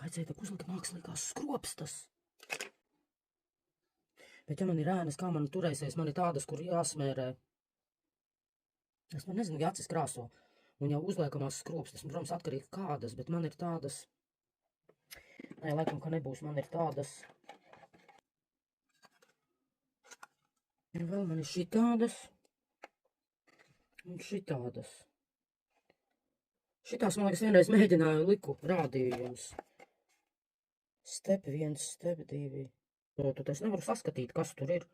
Vajadzēja tak uzlikt mākslīgās skropstas. Bet ja man ir ēnas, kā man turēsies, man ir tādas, kur jāsmērē. Es man nezinu, ja acis krāso. Un jau uzliekamās skropstas, un, protams, atkarīgi kādas, bet man ir tādas. Nē, laikam, ka nebūs, man ir tādas. Un vēl man ir šitādas. Un šitādas. Šitās, man liekas, vienreiz mēģināju liku, rādīju jums. Step 1, step 2. Tad es nevaru saskatīt, kas tur ir.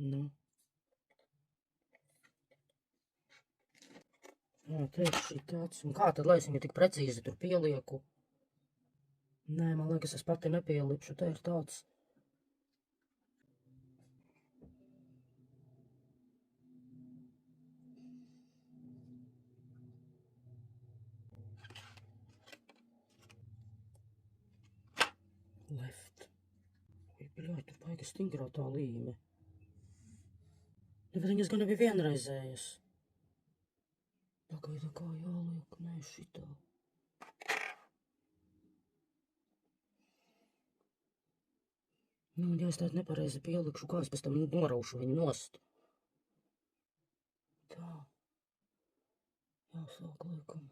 Nu. Jā, te ir šitāds. Un kā tad, lai es viņu tik precīzi tur pielieku? Nē, man liekas, es pati nepielipšu. Te ir tāds. Left. Ui, bļāj, tur baigi stingrā tā līme. Bet viņas gan nebija vienreizējas. Pagaida, kā jāliek, nē, šitā. Nu, ja es tādu nepareizi pielikšu, kā es pēc tam noraušu viņu nost. Tā. Jāsāk liekam.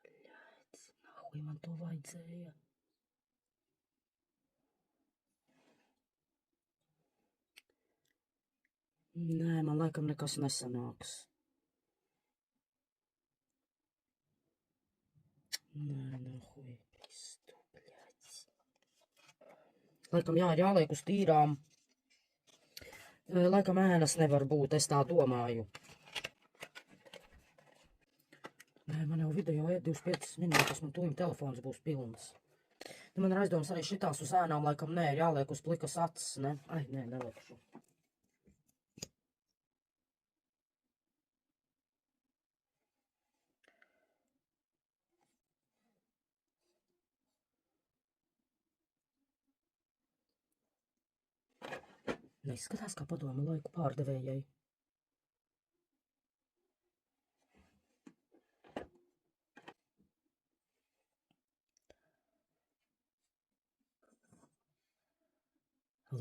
Bļāc, nahuj man to vajadzēja. Nē, man laikam nekas nesanāks. Nē, nahuj, pistu, bļāc. Laikam jāliek uz tīrām. Laikam ēnas nevar būt, es tā domāju. Nē, man jau video 25 minūtes, man tūlīt telefons būs pilns. Man ir aizdoms arī šitās uz ēnām, laikam nē, jāliek uz plikas acis, ne? Ai, nē, nelikšu. Neizskatās kā padomu laiku pārdevējai.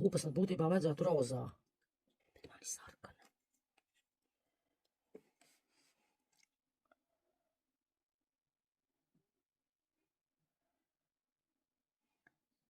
Lūpas būtībā vajadzētu rozā. Bet man ir sarkanā.